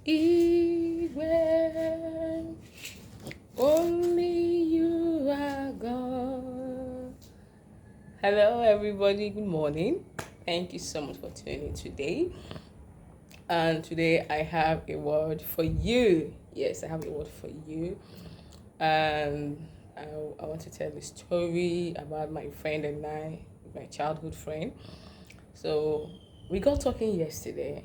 Even only you are God. Hello, everybody. Good morning. Thank you so much for tuning in today. And today I have a word for you. Yes, I have a word for you. And I want to tell a story about my friend and my childhood friend. So we got talking yesterday.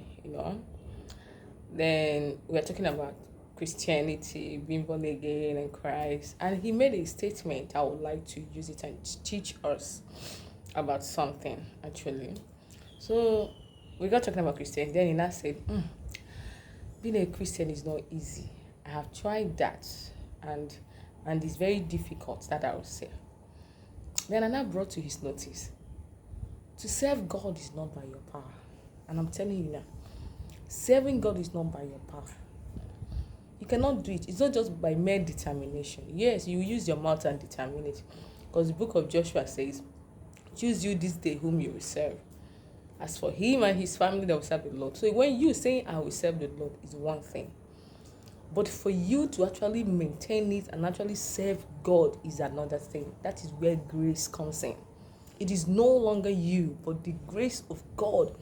Then we were talking about Christianity, being born again in Christ, and he made a statement. I would like to use it and teach us about something actually. So we got talking about Christianity. Then he now said, "Being a Christian is not easy. I have tried that, and it's very difficult. That I would say." Then I now brought to his notice, to serve God is not by your power, and I'm telling you now, serving God is not by your power. You cannot do it. It's not just by mere determination. Yes, you use your mouth and determine it. Because the book of Joshua says, "Choose you this day whom you will serve. As for him and his family, they will serve the Lord." So when you say, "I will serve the Lord," is one thing. But for you to actually maintain it and actually serve God is another thing. That is where grace comes in. It is no longer you, but the grace of God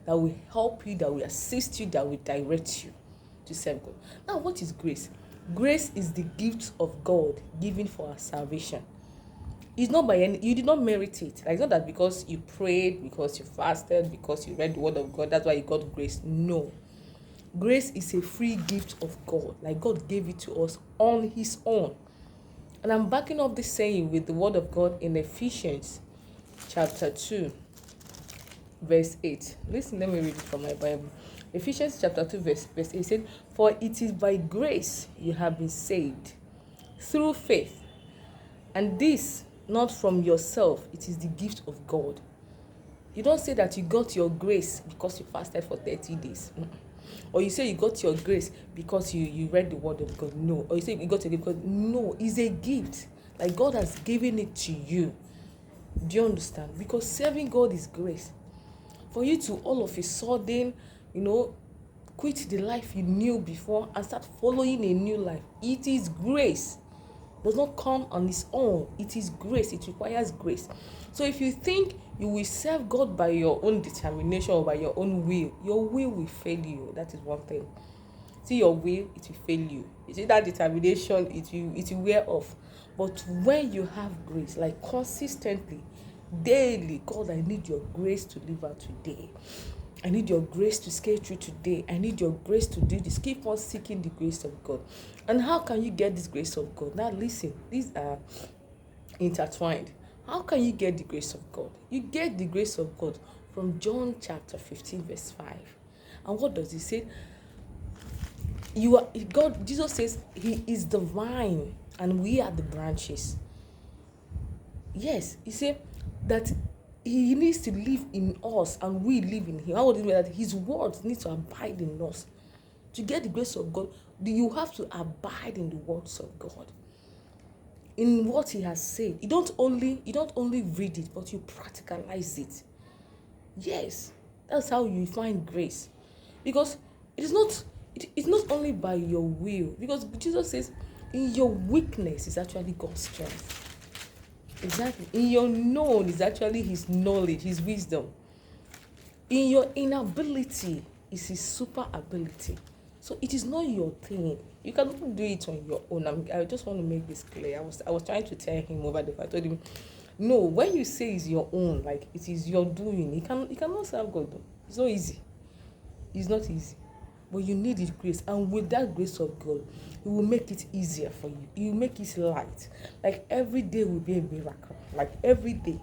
that will help you, that will assist you, that will direct you to serve God. Now, what is grace? Grace is the gift of God given for our salvation. It's not by any, you did not merit it. Like, it's not that because you prayed, because you fasted, because you read the word of God, that's why you got grace. No. Grace is a free gift of God. Like, God gave it to us on his own. And I'm backing up this saying with the word of God in Ephesians chapter 2, verse 8. Listen, let me read it from my Bible. Ephesians chapter 2, verse 8 said, "For it is by grace you have been saved, through faith. And this not from yourself, it is the gift of God." You don't say that you got your grace because you fasted for 30 days. Or you say you got your grace because you read the word of God. No. Or you say you got your gift because no, it's a gift. Like, God has given it to you. Do you understand? Because serving God is grace. For you to all of a sudden, quit the life you knew before and start following a new life, it is grace. It does not come on its own. It is grace. It requires grace. So if you think you will serve God by your own determination or by your own will fail you. That is one thing. See, your will, it will fail you. You see, that determination, it will wear off. But when you have grace, like consistently, daily, "God, I need your grace to live out today. I need your grace to scale through today. I need your grace to do this." Keep on seeking the grace of God. And how can you get this grace of God? Now listen, these are intertwined. How can you get the grace of God? You get the grace of God from John chapter 15, verse 5. And what does he say? God, Jesus says he is the vine and we are the branches. Yes, he said that he needs to live in us and we live in him. How would it mean that his words need to abide in us? To get the grace of God, you have to abide in the words of God, in what he has said. You don't only read it, but you practicalize it. Yes, that's how you find grace. Because it's not only by your will, because Jesus says in your weakness is actually God's strength. Exactly. In your known is actually his knowledge, his wisdom. In your inability is his super ability. So it is not your thing. You cannot do it on your own. I just want to make this clear. I was trying to tell him over the phone. I told him, no, when you say it's your own, like it is your doing, you cannot serve God. It's not easy. It's not easy. But you need his grace. And with that grace of God, he will make it easier for you. He will make it light. Like every day will be a miracle. Like every day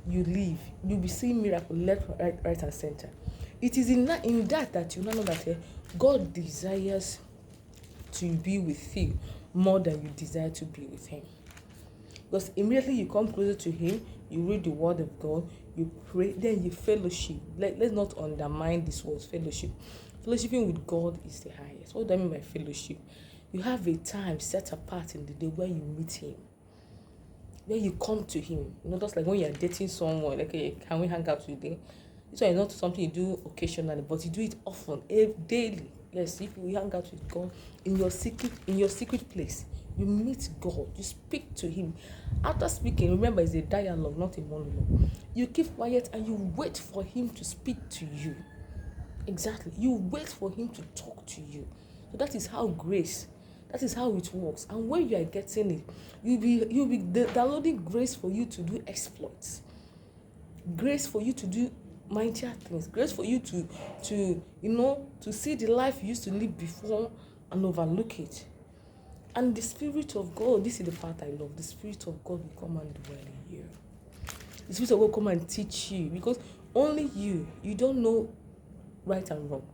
you live, you'll be seeing miracle left, right, and center. It is in that you know that God desires to be with you more than you desire to be with him. Because immediately you come closer to him, you read the word of God, you pray, then you fellowship. Let's not undermine this word, fellowship. Fellowshipping with God is the highest. What do I mean by fellowship? You have a time set apart in the day where you meet him, where you come to him. Just like when you're dating someone, like, "Hey, can we hang out today?" This one is not something you do occasionally, but you do it often, daily. Yes, if you hang out with God in your secret place, you meet God, you speak to Him. After speaking, remember, it's a dialogue, not a monologue. You keep quiet and you wait for Him to speak to you. Exactly. You wait for Him to talk to you. So that is how grace, that is how it works. And when you are getting it, you'll be downloading grace for you to do exploits, grace for you to do mightier things, grace for you to see the life you used to live before and overlook it. And the Spirit of God, this is the part I love, the Spirit of God will come and dwell in you. The Spirit of God will come and teach you, because only you don't know right and wrong.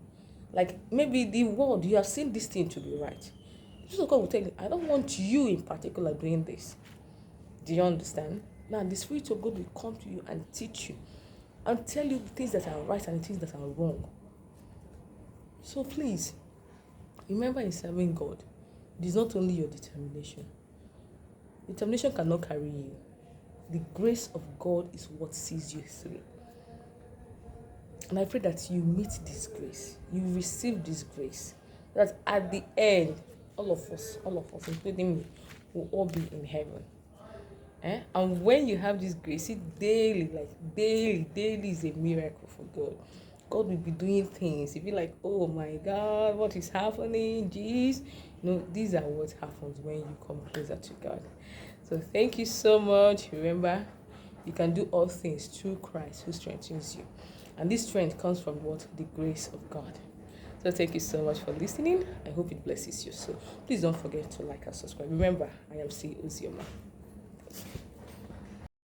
Like maybe the world, you have seen this thing to be right. The Spirit of God will tell you, I don't want you in particular doing this. Do you understand? Now the Spirit of God will come to you and teach you and tell you the things that are right and the things that are wrong. So please, remember, in serving God, it is not only your determination. Determination cannot carry you. The grace of God is what sees you through. And I pray that you meet this grace, you receive this grace, that at the end, all of us, including me, will all be in heaven. And when you have this grace, it daily is a miracle for God. God will be doing things. You'll be like, oh my God, what is happening? Jeez. No, these are what happens when you come closer to God. So thank you so much. Remember, you can do all things through Christ who strengthens you. And this strength comes from what? The grace of God. So thank you so much for listening. I hope it blesses you. So please don't forget to like and subscribe. Remember, I am C. Uzioma.